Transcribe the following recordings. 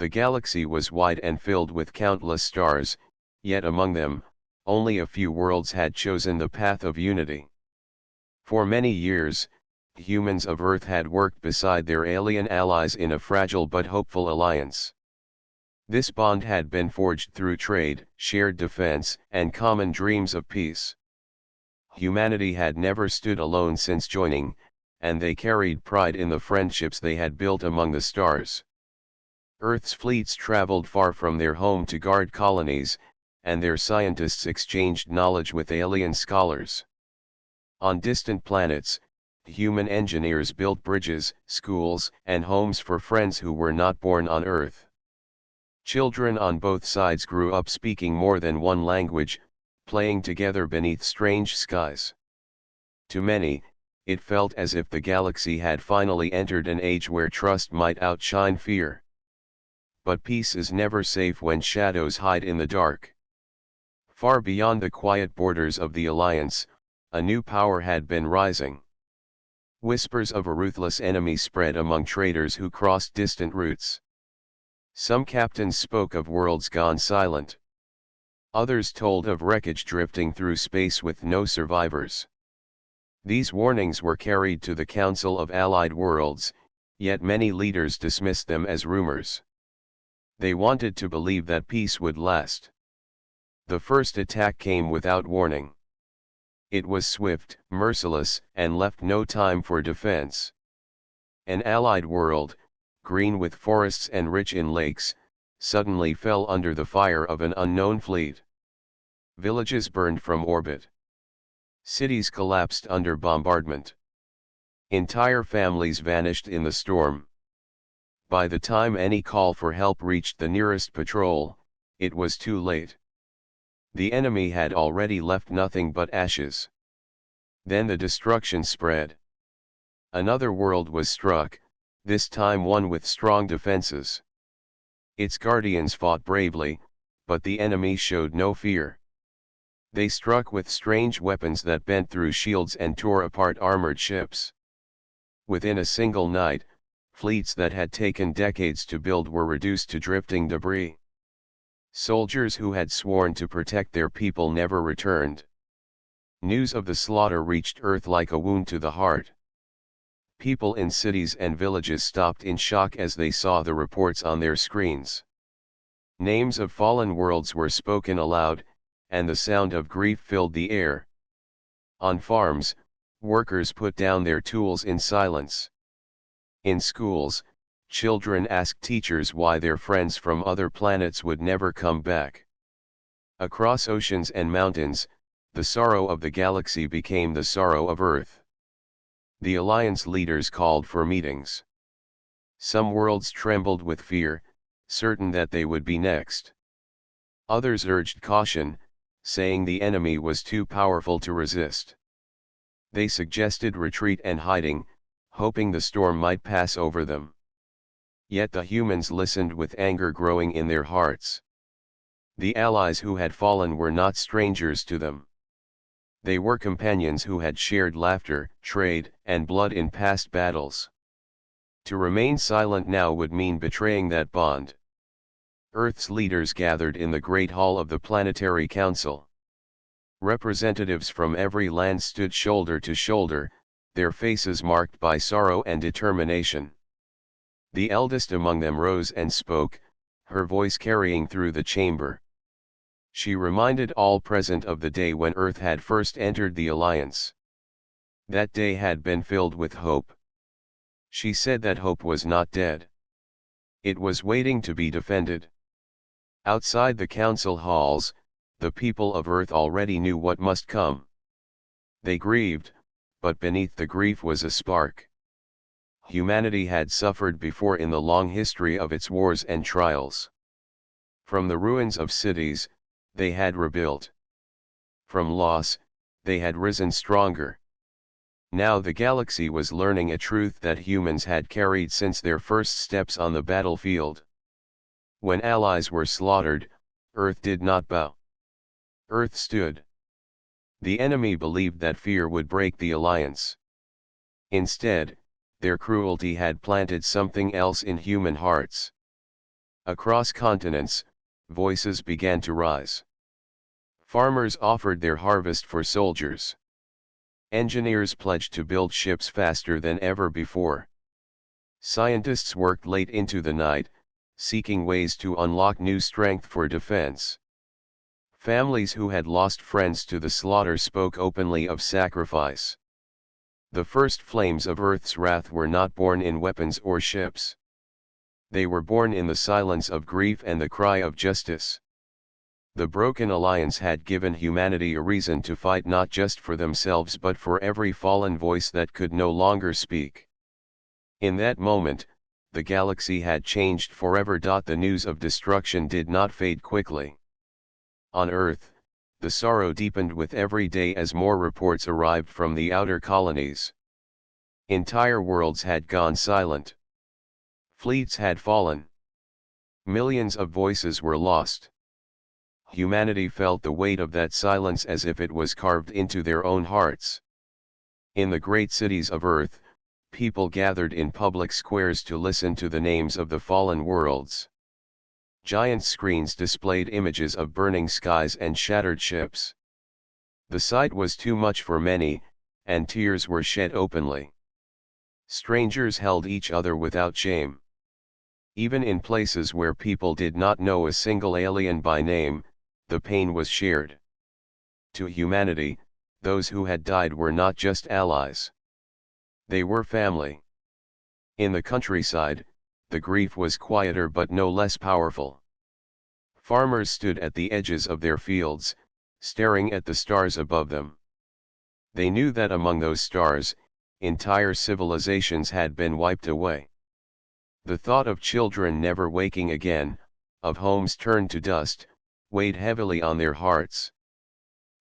The galaxy was wide and filled with countless stars, yet among them, only a few worlds had chosen the path of unity. For many years, humans of Earth had worked beside their alien allies in a fragile but hopeful alliance. This bond had been forged through trade, shared defense, and common dreams of peace. Humanity had never stood alone since joining, and they carried pride in the friendships they had built among the stars. Earth's fleets traveled far from their home to guard colonies, and their scientists exchanged knowledge with alien scholars. On distant planets, human engineers built bridges, schools, and homes for friends who were not born on Earth. Children on both sides grew up speaking more than one language, playing together beneath strange skies. To many, it felt as if the galaxy had finally entered an age where trust might outshine fear. But peace is never safe when shadows hide in the dark. Far beyond the quiet borders of the Alliance, a new power had been rising. Whispers of a ruthless enemy spread among traders who crossed distant routes. Some captains spoke of worlds gone silent. Others told of wreckage drifting through space with no survivors. These warnings were carried to the Council of Allied Worlds, yet many leaders dismissed them as rumors. They wanted to believe that peace would last. The first attack came without warning. It was swift, merciless, and left no time for defense. An allied world, green with forests and rich in lakes, suddenly fell under the fire of an unknown fleet. Villages burned from orbit. Cities collapsed under bombardment. Entire families vanished in the storm. By the time any call for help reached the nearest patrol, it was too late. The enemy had already left nothing but ashes. Then the destruction spread. Another world was struck, this time one with strong defenses. Its guardians fought bravely, but the enemy showed no fear. They struck with strange weapons that bent through shields and tore apart armored ships. Within a single night, fleets that had taken decades to build were reduced to drifting debris. Soldiers who had sworn to protect their people never returned. News of the slaughter reached Earth like a wound to the heart. People in cities and villages stopped in shock as they saw the reports on their screens. Names of fallen worlds were spoken aloud, and the sound of grief filled the air. On farms, workers put down their tools in silence. In schools, children asked teachers why their friends from other planets would never come back. Across oceans and mountains, the sorrow of the galaxy became the sorrow of Earth. The Alliance leaders called for meetings. Some worlds trembled with fear, certain that they would be next. Others urged caution, saying the enemy was too powerful to resist. They suggested retreat and hiding, hoping the storm might pass over them. Yet the humans listened with anger growing in their hearts. The allies who had fallen were not strangers to them. They were companions who had shared laughter, trade, and blood in past battles. To remain silent now would mean betraying that bond. Earth's leaders gathered in the Great Hall of the Planetary Council. Representatives from every land stood shoulder to shoulder, their faces marked by sorrow and determination. The eldest among them rose and spoke, her voice carrying through the chamber. She reminded all present of the day when Earth had first entered the Alliance. That day had been filled with hope. She said that hope was not dead. It was waiting to be defended. Outside the council halls, the people of Earth already knew what must come. They grieved, but beneath the grief was a spark. Humanity had suffered before in the long history of its wars and trials. From the ruins of cities, they had rebuilt. From loss, they had risen stronger. Now the galaxy was learning a truth that humans had carried since their first steps on the battlefield. When allies were slaughtered, Earth did not bow. Earth stood. The enemy believed that fear would break the alliance. Instead, their cruelty had planted something else in human hearts. Across continents, voices began to rise. Farmers offered their harvest for soldiers. Engineers pledged to build ships faster than ever before. Scientists worked late into the night, seeking ways to unlock new strength for defense. Families who had lost friends to the slaughter spoke openly of sacrifice. The first flames of Earth's wrath were not born in weapons or ships. They were born in the silence of grief and the cry of justice. The broken alliance had given humanity a reason to fight not just for themselves but for every fallen voice that could no longer speak. In that moment, the galaxy had changed forever. The news of destruction did not fade quickly. On Earth, the sorrow deepened with every day as more reports arrived from the outer colonies. Entire worlds had gone silent. Fleets had fallen. Millions of voices were lost. Humanity felt the weight of that silence as if it was carved into their own hearts. In the great cities of Earth, people gathered in public squares to listen to the names of the fallen worlds. Giant screens displayed images of burning skies and shattered ships. The sight was too much for many, and tears were shed openly. Strangers held each other without shame. Even in places where people did not know a single alien by name, the pain was shared. To humanity, those who had died were not just allies. They were family. In the countryside, the grief was quieter but no less powerful. Farmers stood at the edges of their fields, staring at the stars above them. They knew that among those stars, entire civilizations had been wiped away. The thought of children never waking again, of homes turned to dust, weighed heavily on their hearts.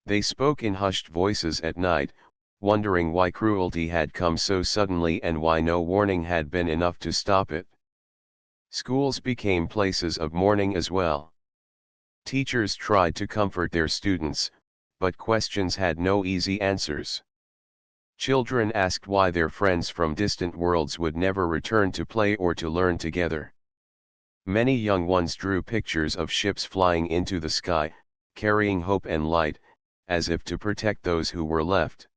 They spoke in hushed voices at night, wondering why cruelty had come so suddenly and why no warning had been enough to stop it. Schools became places of mourning as well. Teachers tried to comfort their students, but questions had no easy answers. Children asked why their friends from distant worlds would never return to play or to learn together. Many young ones drew pictures of ships flying into the sky, carrying hope and light, as if to protect those who were left.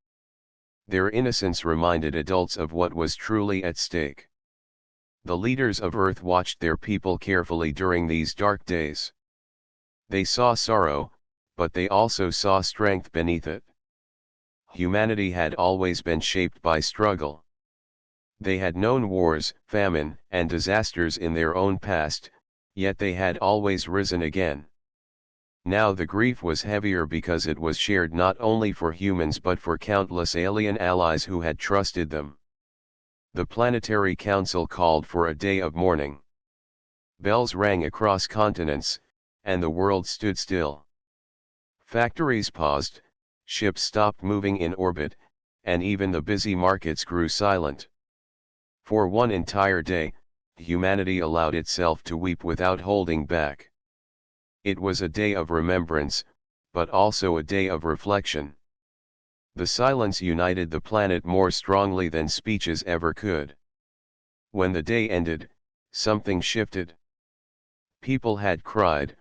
Their innocence reminded adults of what was truly at stake. The leaders of Earth watched their people carefully during these dark days. They saw sorrow, but they also saw strength beneath it. Humanity had always been shaped by struggle. They had known wars, famine, and disasters in their own past, yet they had always risen again. Now the grief was heavier because it was shared not only for humans but for countless alien allies who had trusted them. The Planetary Council called for a day of mourning. Bells rang across continents, and the world stood still. Factories paused, ships stopped moving in orbit, and even the busy markets grew silent. For one entire day, humanity allowed itself to weep without holding back. It was a day of remembrance, but also a day of reflection. The silence united the planet more strongly than speeches ever could. When the day ended, something shifted. People had cried,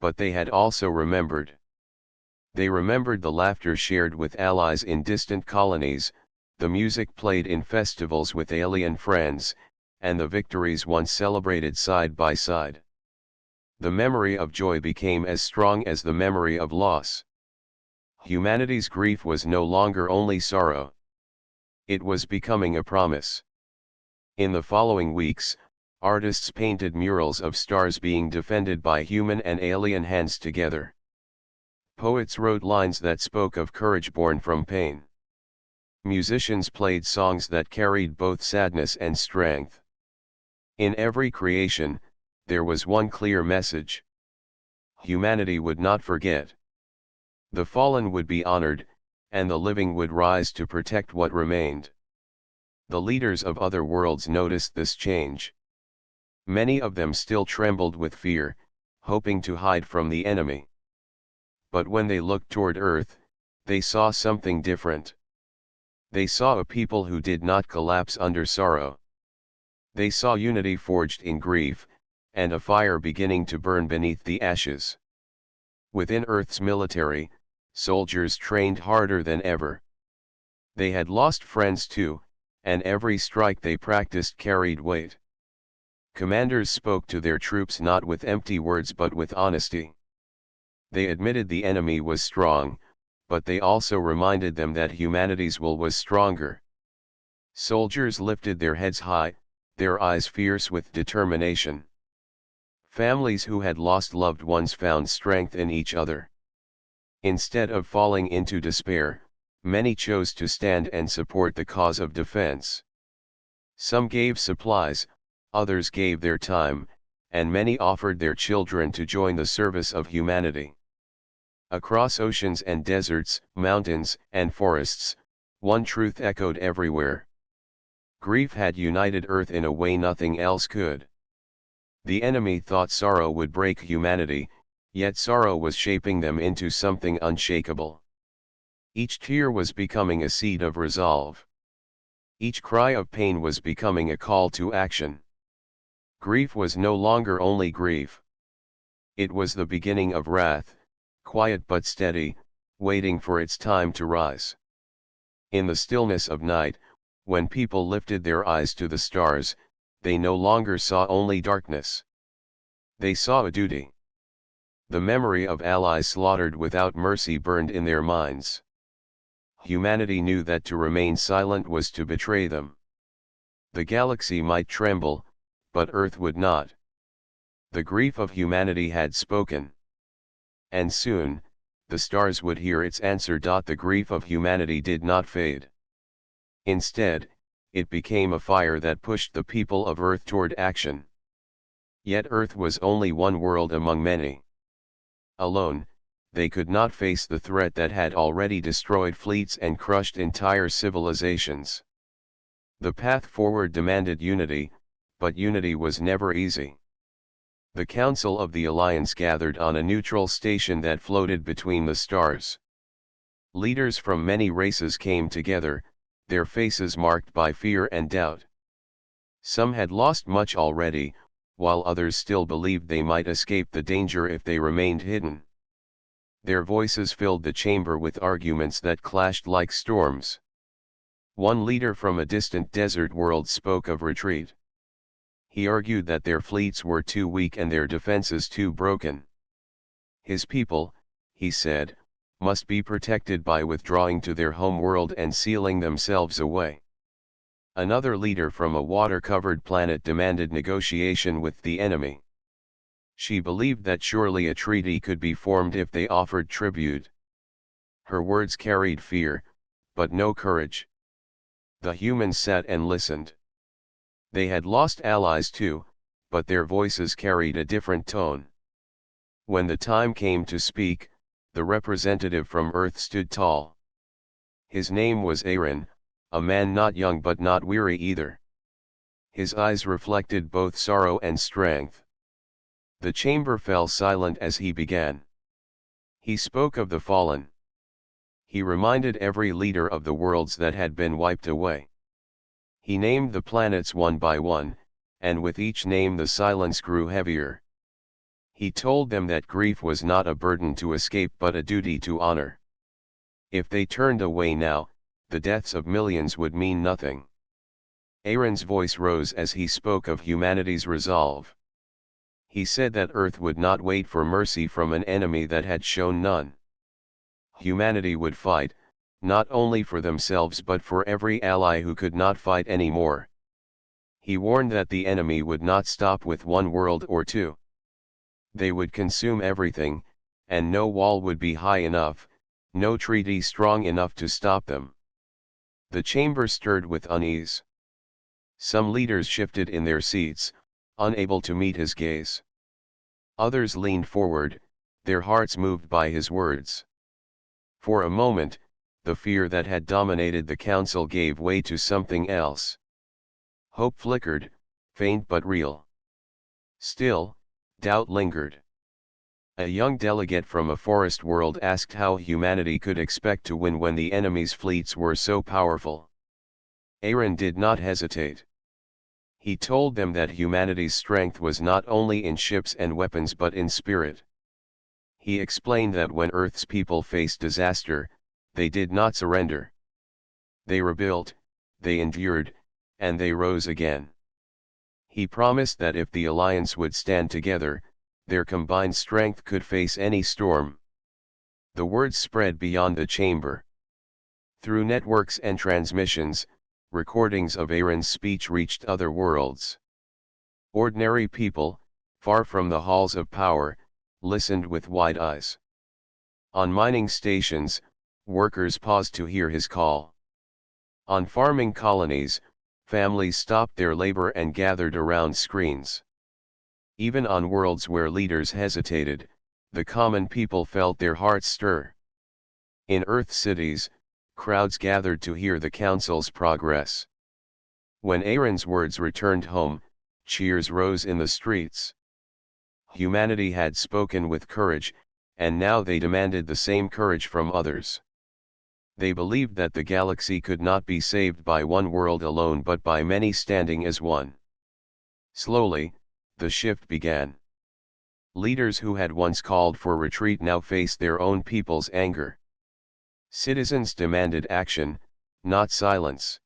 but they had also remembered. They remembered the laughter shared with allies in distant colonies, the music played in festivals with alien friends, and the victories once celebrated side by side. The memory of joy became as strong as the memory of loss. Humanity's grief was no longer only sorrow. It was becoming a promise. In the following weeks, artists painted murals of stars being defended by human and alien hands together. Poets wrote lines that spoke of courage born from pain. Musicians played songs that carried both sadness and strength. In every creation, there was one clear message. Humanity would not forget. The fallen would be honored, and the living would rise to protect what remained. The leaders of other worlds noticed this change. Many of them still trembled with fear, hoping to hide from the enemy. But when they looked toward Earth, they saw something different. They saw a people who did not collapse under sorrow. They saw unity forged in grief, and a fire beginning to burn beneath the ashes. Within Earth's military, soldiers trained harder than ever. They had lost friends too, and every strike they practiced carried weight. Commanders spoke to their troops not with empty words but with honesty. They admitted the enemy was strong, but they also reminded them that humanity's will was stronger. Soldiers lifted their heads high, their eyes fierce with determination. Families who had lost loved ones found strength in each other. Instead of falling into despair, many chose to stand and support the cause of defense. Some gave supplies, others gave their time, and many offered their children to join the service of humanity. Across oceans and deserts, mountains and forests, one truth echoed everywhere. Grief had united Earth in a way nothing else could. The enemy thought sorrow would break humanity, yet sorrow was shaping them into something unshakable. Each tear was becoming a seed of resolve. Each cry of pain was becoming a call to action. Grief was no longer only grief. It was the beginning of wrath, quiet but steady, waiting for its time to rise. In the stillness of night, when people lifted their eyes to the stars, they no longer saw only darkness. They saw a duty. The memory of allies slaughtered without mercy burned in their minds. Humanity knew that to remain silent was to betray them. The galaxy might tremble, but Earth would not. The grief of humanity had spoken. And soon, the stars would hear its answer. The grief of humanity did not fade. Instead, it became a fire that pushed the people of Earth toward action. Yet Earth was only one world among many. Alone, they could not face the threat that had already destroyed fleets and crushed entire civilizations. The path forward demanded unity, but unity was never easy. The Council of the Alliance gathered on a neutral station that floated between the stars. Leaders from many races came together, their faces marked by fear and doubt. Some had lost much already, while others still believed they might escape the danger if they remained hidden. Their voices filled the chamber with arguments that clashed like storms. One leader from a distant desert world spoke of retreat. He argued that their fleets were too weak and their defenses too broken. His people, he said, must be protected by withdrawing to their home world and sealing themselves away. Another leader from a water-covered planet demanded negotiation with the enemy. She believed that surely a treaty could be formed if they offered tribute. Her words carried fear, but no courage. The humans sat and listened. They had lost allies too, but their voices carried a different tone. When the time came to speak, the representative from Earth stood tall. His name was Aaron, a man not young but not weary either. His eyes reflected both sorrow and strength. The chamber fell silent as he began. He spoke of the fallen. He reminded every leader of the worlds that had been wiped away. He named the planets one by one, and with each name the silence grew heavier. He told them that grief was not a burden to escape but a duty to honor. If they turned away now, the deaths of millions would mean nothing. Aaron's voice rose as he spoke of humanity's resolve. He said that Earth would not wait for mercy from an enemy that had shown none. Humanity would fight, not only for themselves but for every ally who could not fight anymore. He warned that the enemy would not stop with one world or two. They would consume everything, and no wall would be high enough, no treaty strong enough to stop them. The chamber stirred with unease. Some leaders shifted in their seats, unable to meet his gaze. Others leaned forward, their hearts moved by his words. For a moment, the fear that had dominated the council gave way to something else. Hope flickered, faint but real. Still, doubt lingered. A young delegate from a forest world asked how humanity could expect to win when the enemy's fleets were so powerful. Aaron did not hesitate. He told them that humanity's strength was not only in ships and weapons but in spirit. He explained that when Earth's people faced disaster, they did not surrender. They rebuilt, they endured, and they rose again. He promised that if the alliance would stand together, their combined strength could face any storm. The words spread beyond the chamber. Through networks and transmissions, recordings of Aaron's speech reached other worlds. Ordinary people, far from the halls of power, listened with wide eyes. On mining stations, workers paused to hear his call. On farming colonies, families stopped their labor and gathered around screens. Even on worlds where leaders hesitated, the common people felt their hearts stir. In Earth cities, crowds gathered to hear the council's progress. When Aaron's words returned home, cheers rose in the streets. Humanity had spoken with courage, and now they demanded the same courage from others. They believed that the galaxy could not be saved by one world alone but by many standing as one. Slowly, the shift began. Leaders who had once called for retreat now faced their own people's anger. Citizens demanded action, not silence.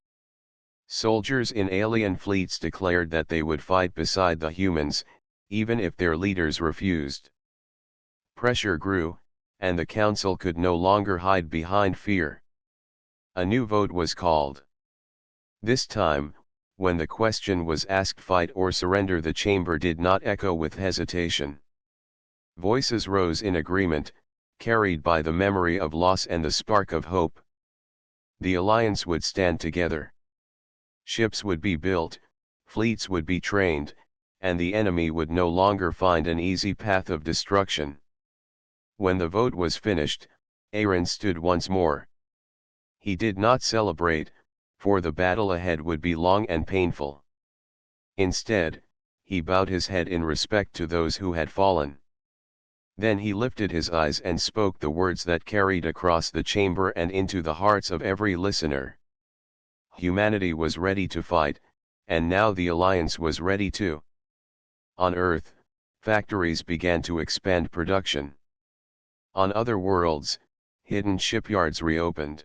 Soldiers in alien fleets declared that they would fight beside the humans, even if their leaders refused. Pressure grew, and the council could no longer hide behind fear. A new vote was called. This time, when the question was asked fight or surrender, the chamber did not echo with hesitation. Voices rose in agreement, carried by the memory of loss and the spark of hope. The alliance would stand together. Ships would be built, fleets would be trained, and the enemy would no longer find an easy path of destruction. When the vote was finished, Aaron stood once more. He did not celebrate, for the battle ahead would be long and painful. Instead, he bowed his head in respect to those who had fallen. Then he lifted his eyes and spoke the words that carried across the chamber and into the hearts of every listener. Humanity was ready to fight, and now the alliance was ready too. On Earth, factories began to expand production. On other worlds, hidden shipyards reopened.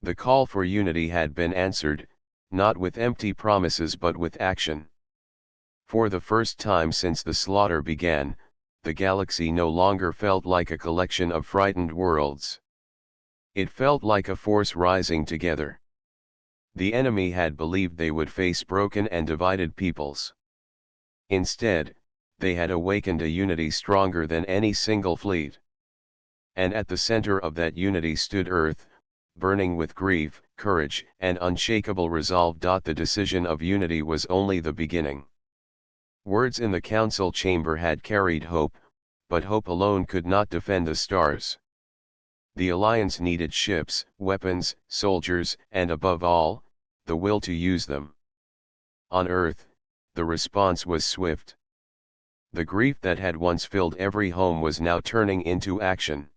The call for unity had been answered, not with empty promises but with action. For the first time since the slaughter began, the galaxy no longer felt like a collection of frightened worlds. It felt like a force rising together. The enemy had believed they would face broken and divided peoples. Instead, they had awakened a unity stronger than any single fleet. And at the center of that unity stood Earth, burning with grief, courage, and unshakable resolve. The decision of unity was only the beginning. Words in the council chamber had carried hope, but hope alone could not defend the stars. The alliance needed ships, weapons, soldiers, and above all, the will to use them. On Earth, the response was swift. The grief that had once filled every home was now turning into action.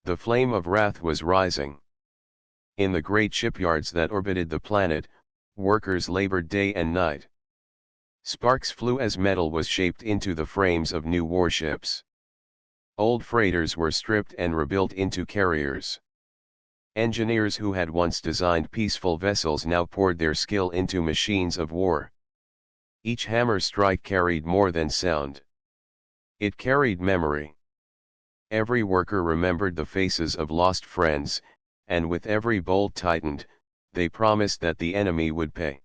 The flame of wrath was rising. In the great shipyards that orbited the planet, workers labored day and night. Sparks flew as metal was shaped into the frames of new warships. Old freighters were stripped and rebuilt into carriers. Engineers who had once designed peaceful vessels now poured their skill into machines of war. Each hammer strike carried more than sound. It carried memory. Every worker remembered the faces of lost friends, and with every bolt tightened, they promised that the enemy would pay.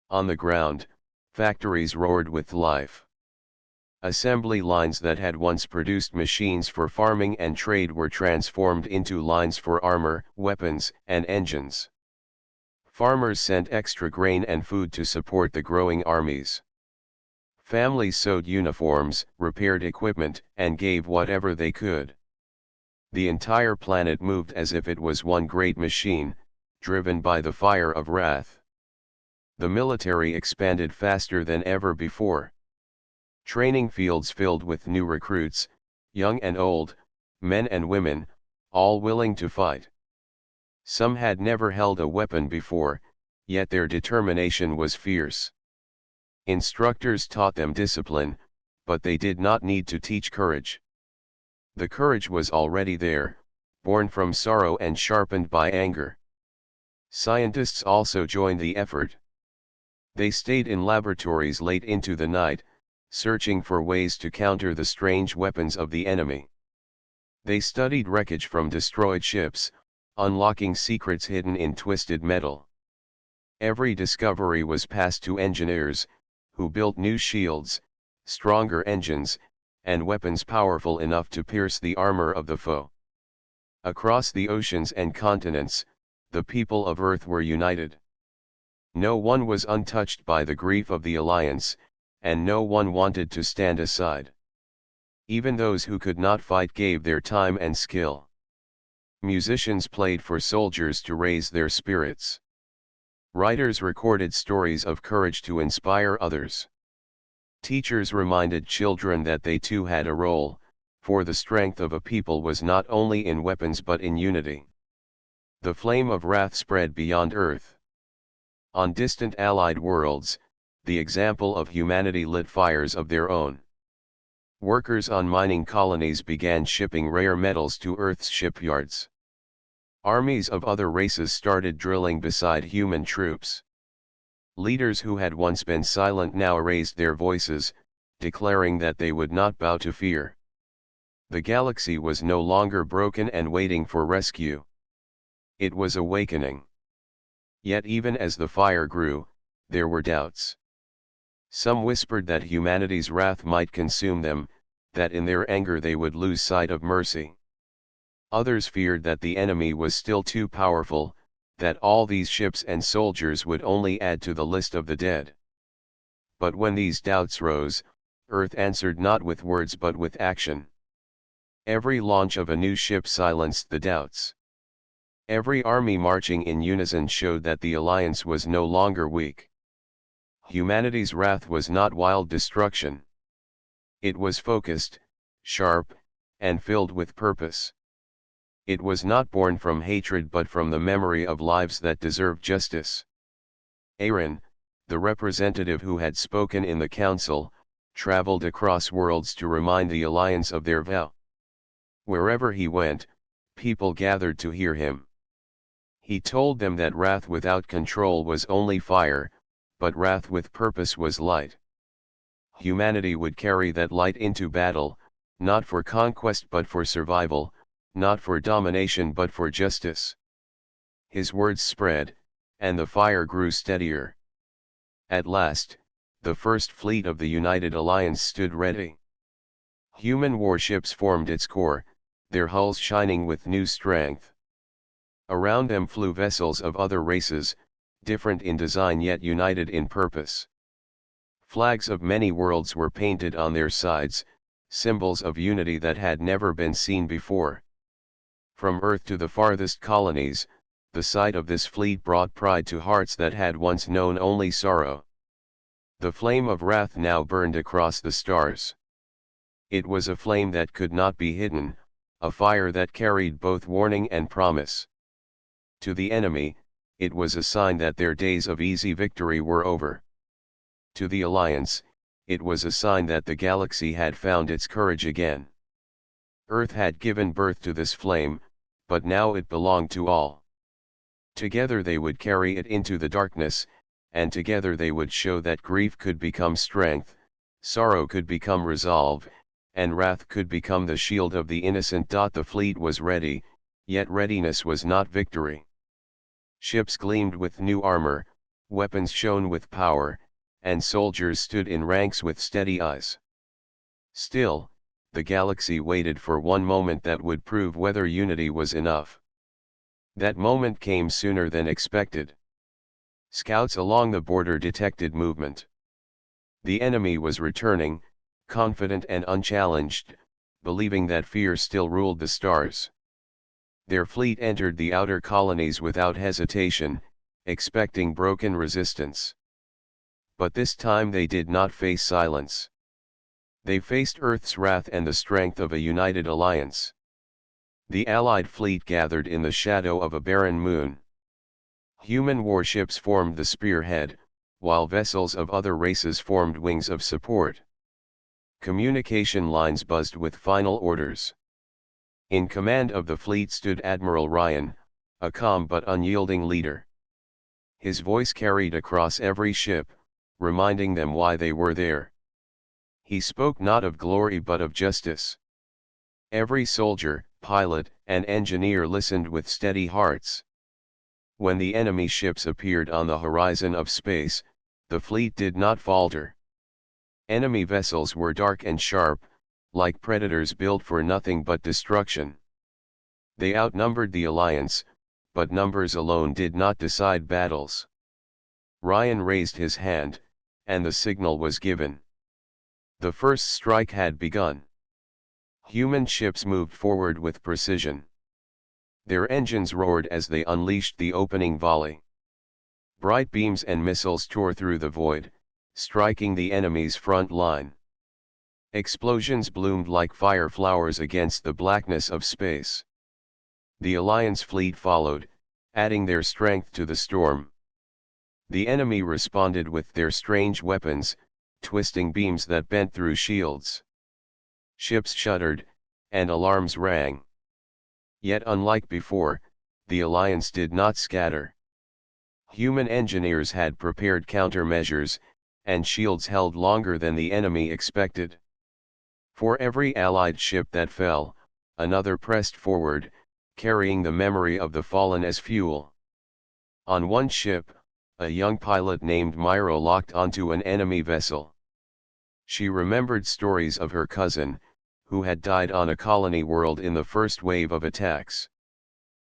On the ground, factories roared with life. Assembly lines that had once produced machines for farming and trade were transformed into lines for armor, weapons, and engines. Farmers sent extra grain and food to support the growing armies. Families sewed uniforms, repaired equipment, and gave whatever they could. The entire planet moved as if it was one great machine, driven by the fire of wrath. The military expanded faster than ever before. Training fields filled with new recruits, young and old, men and women, all willing to fight. Some had never held a weapon before, yet their determination was fierce. Instructors taught them discipline, but they did not need to teach courage. The courage was already there, born from sorrow and sharpened by anger. Scientists also joined the effort. They stayed in laboratories late into the night, searching for ways to counter the strange weapons of the enemy. They studied wreckage from destroyed ships, unlocking secrets hidden in twisted metal. Every discovery was passed to engineers, who built new shields, stronger engines, and weapons powerful enough to pierce the armor of the foe. Across the oceans and continents, the people of Earth were united. No one was untouched by the grief of the alliance, and no one wanted to stand aside. Even those who could not fight gave their time and skill. Musicians played for soldiers to raise their spirits. Writers recorded stories of courage to inspire others. Teachers reminded children that they too had a role, for the strength of a people was not only in weapons but in unity. The flame of wrath spread beyond Earth. On distant allied worlds, the example of humanity lit fires of their own. Workers on mining colonies began shipping rare metals to Earth's shipyards. Armies of other races started drilling beside human troops. Leaders who had once been silent now raised their voices, declaring that they would not bow to fear. The galaxy was no longer broken and waiting for rescue. It was awakening. Yet even as the fire grew, there were doubts. Some whispered that humanity's wrath might consume them, that in their anger they would lose sight of mercy. Others feared that the enemy was still too powerful, that all these ships and soldiers would only add to the list of the dead. But when these doubts rose, Earth answered not with words but with action. Every launch of a new ship silenced the doubts. Every army marching in unison showed that the alliance was no longer weak. Humanity's wrath was not wild destruction. It was focused, sharp, and filled with purpose. It was not born from hatred but from the memory of lives that deserved justice. Aaron, the representative who had spoken in the council, traveled across worlds to remind the alliance of their vow. Wherever he went, people gathered to hear him. He told them that wrath without control was only fire, but wrath with purpose was light. Humanity would carry that light into battle, not for conquest but for survival, not for domination but for justice. His words spread, and the fire grew steadier. At last, the first fleet of the United Alliance stood ready. Human warships formed its core, their hulls shining with new strength. Around them flew vessels of other races, different in design yet united in purpose. Flags of many worlds were painted on their sides, symbols of unity that had never been seen before. From Earth to the farthest colonies, the sight of this fleet brought pride to hearts that had once known only sorrow. The flame of wrath now burned across the stars. It was a flame that could not be hidden, a fire that carried both warning and promise. To the enemy, it was a sign that their days of easy victory were over. To the Alliance, it was a sign that the galaxy had found its courage again. Earth had given birth to this flame, but now it belonged to all. Together they would carry it into the darkness, and together they would show that grief could become strength, sorrow could become resolve, and wrath could become the shield of the innocent. The fleet was ready, yet readiness was not victory. Ships gleamed with new armor, weapons shone with power, and soldiers stood in ranks with steady eyes. Still, the galaxy waited for one moment that would prove whether unity was enough. That moment came sooner than expected. Scouts along the border detected movement. The enemy was returning, confident and unchallenged, believing that fear still ruled the stars. Their fleet entered the outer colonies without hesitation, expecting broken resistance. But this time they did not face silence. They faced Earth's wrath and the strength of a united alliance. The Allied fleet gathered in the shadow of a barren moon. Human warships formed the spearhead, while vessels of other races formed wings of support. Communication lines buzzed with final orders. In command of the fleet stood Admiral Ryan, a calm but unyielding leader. His voice carried across every ship, reminding them why they were there. He spoke not of glory but of justice. Every soldier, pilot, and engineer listened with steady hearts. When the enemy ships appeared on the horizon of space, the fleet did not falter. Enemy vessels were dark and sharp, like predators built for nothing but destruction. They outnumbered the Alliance, but numbers alone did not decide battles. Ryan raised his hand, and the signal was given. The first strike had begun. Human ships moved forward with precision. Their engines roared as they unleashed the opening volley. Bright beams and missiles tore through the void, striking the enemy's front line. Explosions bloomed like fire flowers against the blackness of space. The Alliance fleet followed, adding their strength to the storm. The enemy responded with their strange weapons, twisting beams that bent through shields. Ships shuddered, and alarms rang. Yet unlike before, the Alliance did not scatter. Human engineers had prepared countermeasures, and shields held longer than the enemy expected. For every Allied ship that fell, another pressed forward, carrying the memory of the fallen as fuel. On one ship, a young pilot named Myro locked onto an enemy vessel. She remembered stories of her cousin, who had died on a colony world in the first wave of attacks.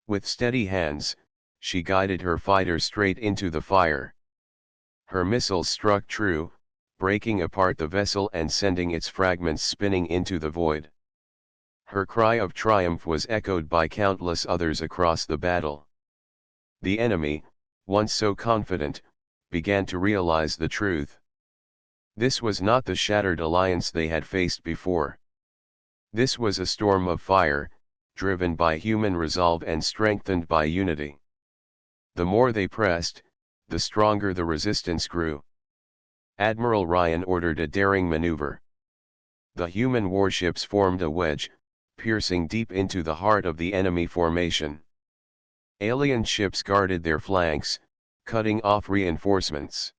With steady hands, she guided her fighter straight into the fire. Her missiles struck true, breaking apart the vessel and sending its fragments spinning into the void. Her cry of triumph was echoed by countless others across the battle. The enemy, once so confident, began to realize the truth. This was not the shattered alliance they had faced before. This was a storm of fire, driven by human resolve and strengthened by unity. The more they pressed, the stronger the resistance grew. Admiral Ryan ordered a daring maneuver. The human warships formed a wedge, piercing deep into the heart of the enemy formation. Alien ships guarded their flanks, cutting off reinforcements.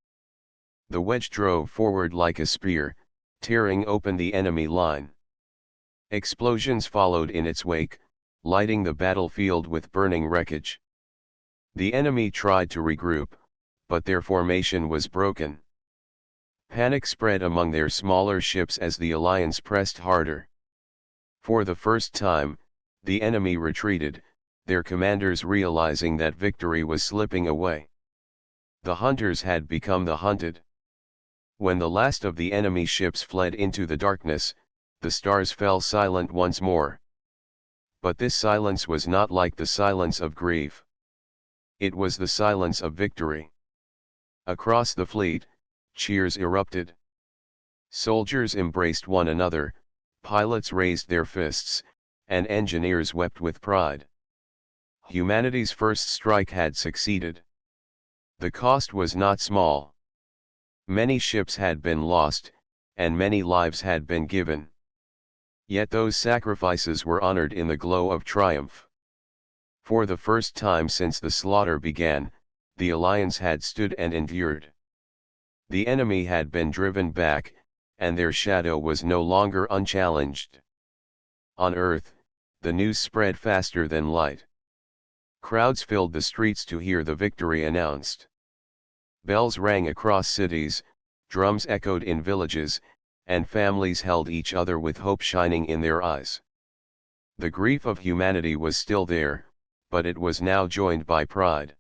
The wedge drove forward like a spear, tearing open the enemy line. Explosions followed in its wake, lighting the battlefield with burning wreckage. The enemy tried to regroup, but their formation was broken. Panic spread among their smaller ships as the alliance pressed harder. For the first time, the enemy retreated, their commanders realizing that victory was slipping away. The hunters had become the hunted. When the last of the enemy ships fled into the darkness, the stars fell silent once more. But this silence was not like the silence of grief. It was the silence of victory. Across the fleet, cheers erupted. Soldiers embraced one another, pilots raised their fists, and engineers wept with pride. Humanity's first strike had succeeded. The cost was not small. Many ships had been lost, and many lives had been given. Yet those sacrifices were honored in the glow of triumph. For the first time since the slaughter began, the alliance had stood and endured. The enemy had been driven back, and their shadow was no longer unchallenged. On Earth, the news spread faster than light. Crowds filled the streets to hear the victory announced. Bells rang across cities, drums echoed in villages, and families held each other with hope shining in their eyes. The grief of humanity was still there, but it was now joined by pride.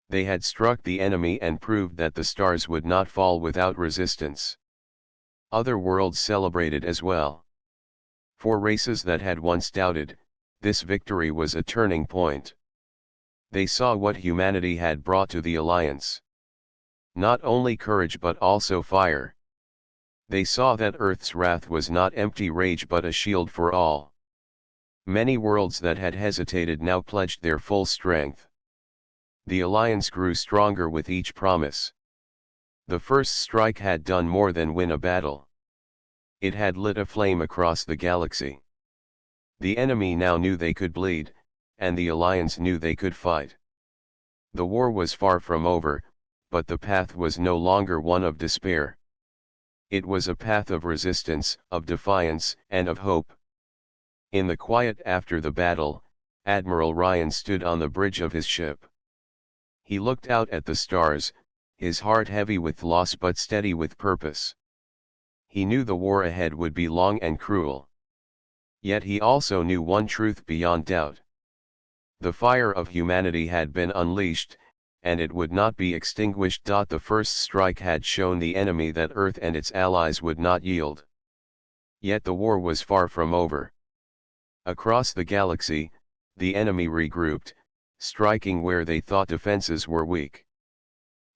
They had struck the enemy and proved that the stars would not fall without resistance. Other worlds celebrated as well. For races that had once doubted, this victory was a turning point. They saw what humanity had brought to the alliance. Not only courage but also fire. They saw that Earth's wrath was not empty rage but a shield for all. Many worlds that had hesitated now pledged their full strength. The alliance grew stronger with each promise. The first strike had done more than win a battle. It had lit a flame across the galaxy. The enemy now knew they could bleed, and the alliance knew they could fight. The war was far from over, but the path was no longer one of despair. It was a path of resistance, of defiance, and of hope. In the quiet after the battle, Admiral Ryan stood on the bridge of his ship. He looked out at the stars, his heart heavy with loss but steady with purpose. He knew the war ahead would be long and cruel. Yet he also knew one truth beyond doubt. The fire of humanity had been unleashed, and it would not be extinguished. The first strike had shown the enemy that Earth and its allies would not yield. Yet the war was far from over. Across the galaxy, the enemy regrouped, striking where they thought defenses were weak.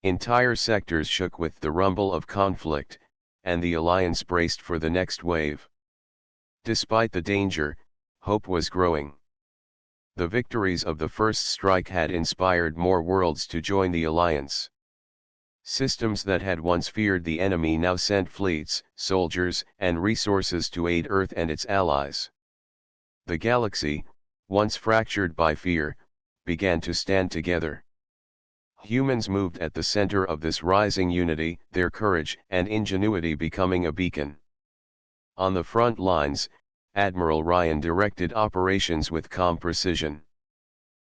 Entire sectors shook with the rumble of conflict, and the alliance braced for the next wave. Despite the danger, hope was growing. The victories of the first strike had inspired more worlds to join the alliance. Systems that had once feared the enemy now sent fleets, soldiers, and resources to aid Earth and its allies. The galaxy, once fractured by fear, began to stand together. Humans moved at the center of this rising unity, their courage and ingenuity becoming a beacon. On the front lines, Admiral Ryan directed operations with calm precision.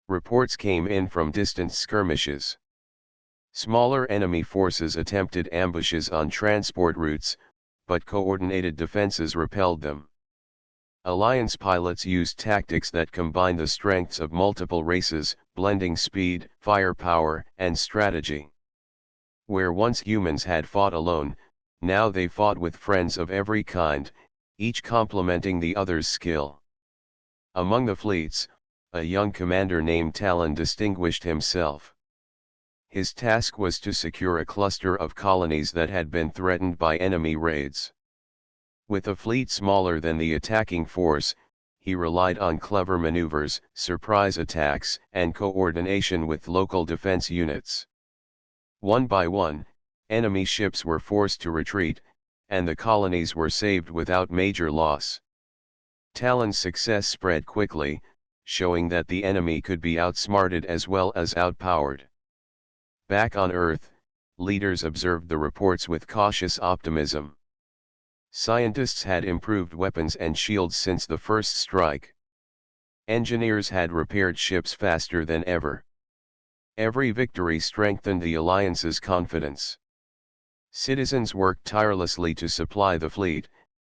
Reports came in from distant skirmishes. Smaller enemy forces attempted ambushes on transport routes, but coordinated defenses repelled them. Alliance pilots used tactics that combined the strengths of multiple races, blending speed, firepower, and strategy. Where once humans had fought alone, now they fought with friends of every kind, each complementing the other's skill. Among the fleets, a young commander named Talon distinguished himself. His task was to secure a cluster of colonies that had been threatened by enemy raids. With a fleet smaller than the attacking force, he relied on clever maneuvers, surprise attacks, and coordination with local defense units. One by one, enemy ships were forced to retreat, and the colonies were saved without major loss. Talon's success spread quickly, showing that the enemy could be outsmarted as well as outpowered. Back on Earth, leaders observed the reports with cautious optimism. Scientists had improved weapons and shields since the first strike. Engineers had repaired ships faster than ever. Every victory strengthened the alliance's confidence. Citizens worked tirelessly to supply the fleet,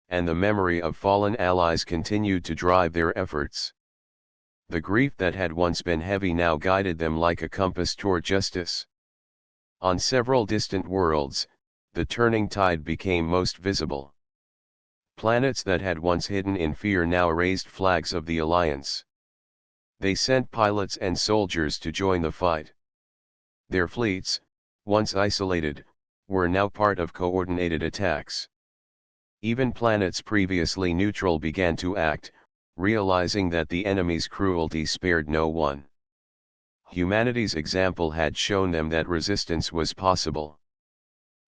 and the memory of fallen allies continued to drive their efforts. The grief that had once been heavy now guided them like a compass toward justice. On several distant worlds, the turning tide became most visible. Planets that had once hidden in fear now raised flags of the alliance. They sent pilots and soldiers to join the fight. Their fleets, once isolated, were now part of coordinated attacks. Even planets previously neutral began to act, realizing that the enemy's cruelty spared no one. Humanity's example had shown them that resistance was possible.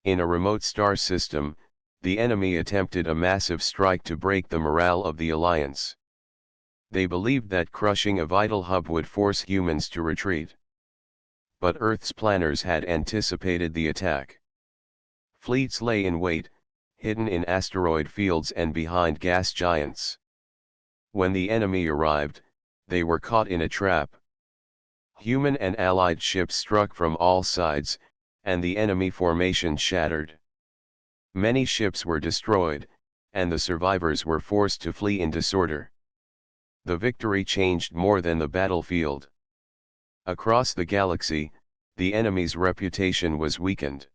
In a remote star system, the enemy attempted a massive strike to break the morale of the alliance. They believed that crushing a vital hub would force humans to retreat. But Earth's planners had anticipated the attack. Fleets lay in wait, hidden in asteroid fields and behind gas giants. When the enemy arrived, they were caught in a trap. Human and allied ships struck from all sides, and the enemy formation shattered. Many ships were destroyed, and the survivors were forced to flee in disorder. The victory changed more than the battlefield. Across the galaxy, the enemy's reputation was weakened.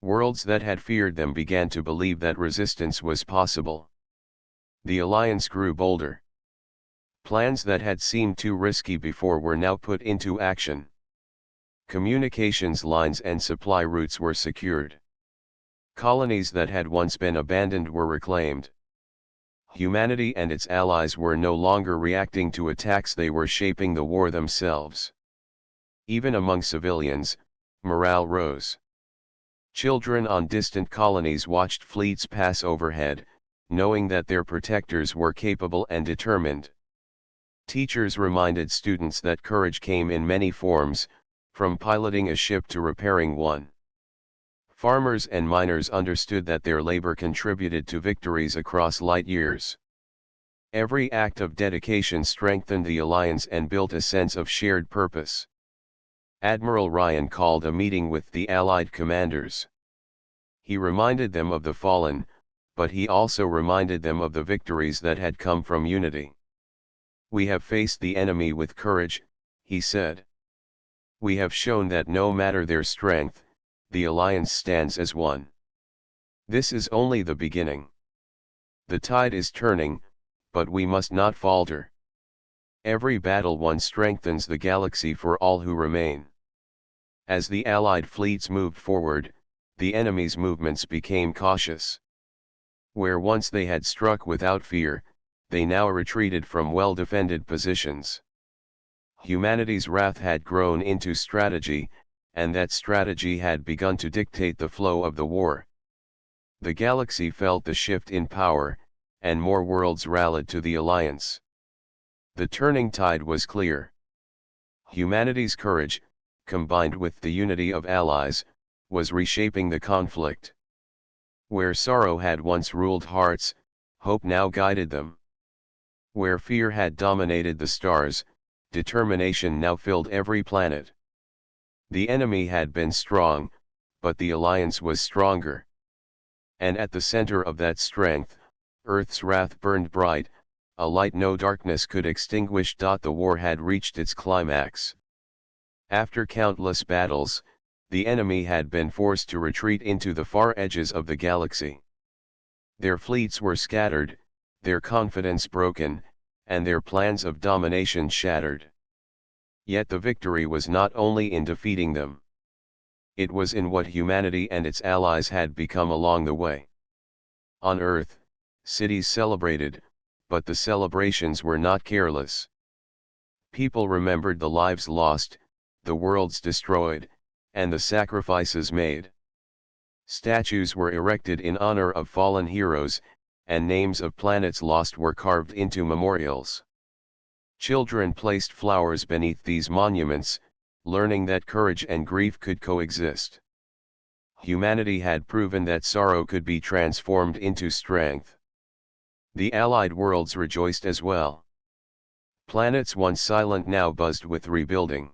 Worlds that had feared them began to believe that resistance was possible. The alliance grew bolder. Plans that had seemed too risky before were now put into action. Communications lines and supply routes were secured. Colonies that had once been abandoned were reclaimed. Humanity and its allies were no longer reacting to attacks, they were shaping the war themselves. Even among civilians, morale rose. Children on distant colonies watched fleets pass overhead, knowing that their protectors were capable and determined. Teachers reminded students that courage came in many forms, from piloting a ship to repairing one. Farmers and miners understood that their labor contributed to victories across light years. Every act of dedication strengthened the alliance and built a sense of shared purpose. Admiral Ryan called a meeting with the Allied commanders. He reminded them of the fallen, but he also reminded them of the victories that had come from unity. "We have faced the enemy with courage," he said. "We have shown that no matter their strength, the alliance stands as one. This is only the beginning. The tide is turning, but we must not falter. Every battle won strengthens the galaxy for all who remain." As the Allied fleets moved forward, the enemy's movements became cautious. Where once they had struck without fear, they now retreated from well-defended positions. Humanity's wrath had grown into strategy, and that strategy had begun to dictate the flow of the war. The galaxy felt the shift in power, and more worlds rallied to the alliance. The turning tide was clear. Humanity's courage, combined with the unity of allies, was reshaping the conflict. Where sorrow had once ruled hearts, hope now guided them. Where fear had dominated the stars, determination now filled every planet. The enemy had been strong, but the alliance was stronger. And at the center of that strength, Earth's wrath burned bright, a light no darkness could extinguish. The war had reached its climax. After countless battles, the enemy had been forced to retreat into the far edges of the galaxy. Their fleets were scattered, their confidence broken, and their plans of domination shattered. Yet the victory was not only in defeating them. It was in what humanity and its allies had become along the way. On Earth, cities celebrated, but the celebrations were not careless. People remembered the lives lost, the worlds destroyed, and the sacrifices made. Statues were erected in honor of fallen heroes, and names of planets lost were carved into memorials. Children placed flowers beneath these monuments, learning that courage and grief could coexist. Humanity had proven that sorrow could be transformed into strength. The Allied worlds rejoiced as well. Planets once silent now buzzed with rebuilding.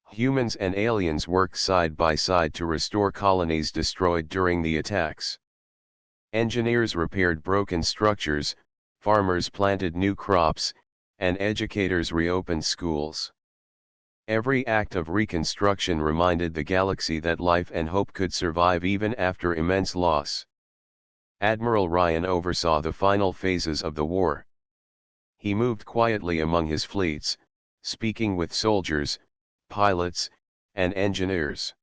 Humans and aliens worked side by side to restore colonies destroyed during the attacks. Engineers repaired broken structures, farmers planted new crops, and educators reopened schools. Every act of reconstruction reminded the galaxy that life and hope could survive even after immense loss. Admiral Ryan oversaw the final phases of the war. He moved quietly among his fleets, speaking with soldiers, pilots, and engineers.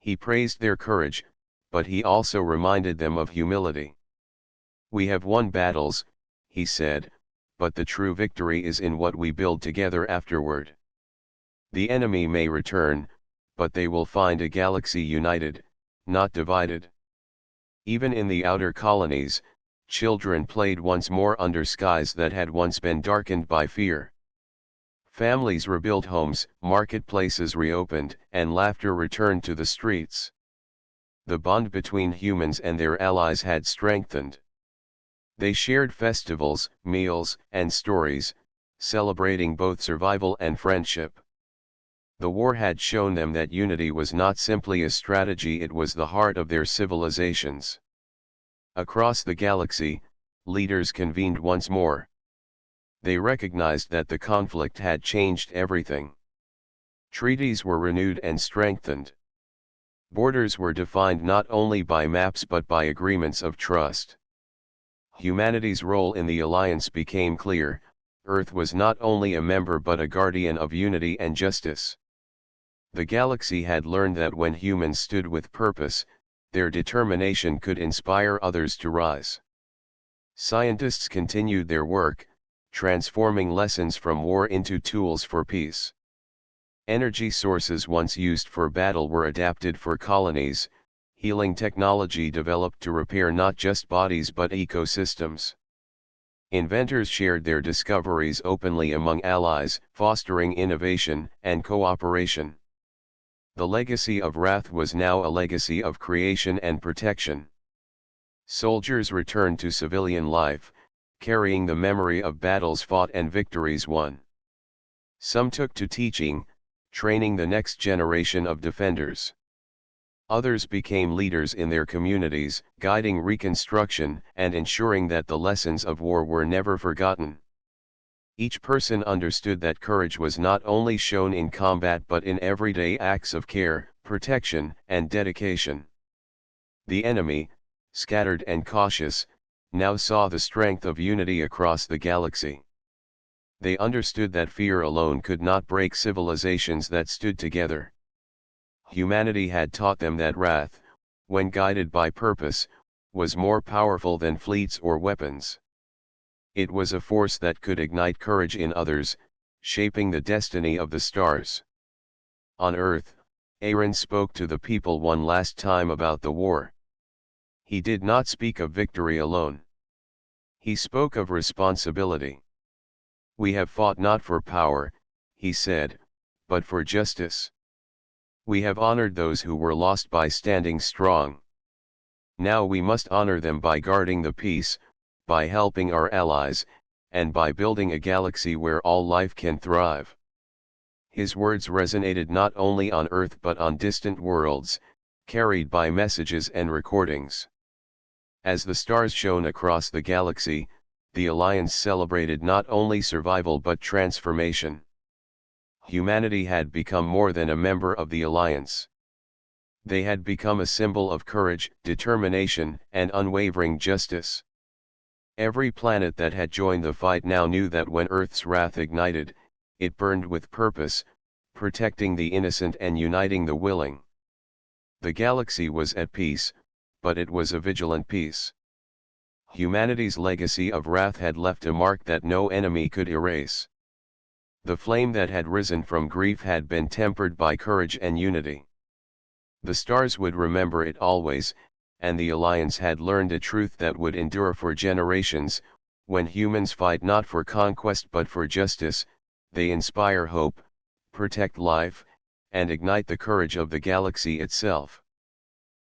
He praised their courage, but he also reminded them of humility. "We have won battles," he said, "but the true victory is in what we build together afterward. The enemy may return, but they will find a galaxy united, not divided." Even in the outer colonies, children played once more under skies that had once been darkened by fear. Families rebuilt homes, marketplaces reopened, and laughter returned to the streets. The bond between humans and their allies had strengthened. They shared festivals, meals, and stories, celebrating both survival and friendship. The war had shown them that unity was not simply a strategy, it was the heart of their civilizations. Across the galaxy, leaders convened once more. They recognized that the conflict had changed everything. Treaties were renewed and strengthened. Borders were defined not only by maps but by agreements of trust. Humanity's role in the alliance became clear. Earth was not only a member but a guardian of unity and justice. The galaxy had learned that when humans stood with purpose, their determination could inspire others to rise. Scientists continued their work, transforming lessons from war into tools for peace. Energy sources once used for battle were adapted for colonies, healing technology developed to repair not just bodies but ecosystems. Inventors shared their discoveries openly among allies, fostering innovation and cooperation. The legacy of Wrath was now a legacy of creation and protection. Soldiers returned to civilian life, carrying the memory of battles fought and victories won. Some took to teaching, training the next generation of defenders. Others became leaders in their communities, guiding reconstruction and ensuring that the lessons of war were never forgotten. Each person understood that courage was not only shown in combat but in everyday acts of care, protection, and dedication. The enemy, scattered and cautious, now saw the strength of unity across the galaxy. They understood that fear alone could not break civilizations that stood together. Humanity had taught them that wrath, when guided by purpose, was more powerful than fleets or weapons. It was a force that could ignite courage in others, shaping the destiny of the stars. On Earth, Aaron spoke to the people one last time about the war. He did not speak of victory alone. He spoke of responsibility. "We have fought not for power," he said, "but for justice. We have honored those who were lost by standing strong. Now we must honor them by guarding the peace, by helping our allies, and by building a galaxy where all life can thrive." His words resonated not only on Earth but on distant worlds, carried by messages and recordings. As the stars shone across the galaxy, the Alliance celebrated not only survival but transformation. Humanity had become more than a member of the Alliance. They had become a symbol of courage, determination, and unwavering justice. Every planet that had joined the fight now knew that when Earth's wrath ignited, it burned with purpose, protecting the innocent and uniting the willing. The galaxy was at peace, but it was a vigilant peace. Humanity's legacy of wrath had left a mark that no enemy could erase. The flame that had risen from grief had been tempered by courage and unity. The stars would remember it always, and the Alliance had learned a truth that would endure for generations: when humans fight not for conquest but for justice, they inspire hope, protect life, and ignite the courage of the galaxy itself.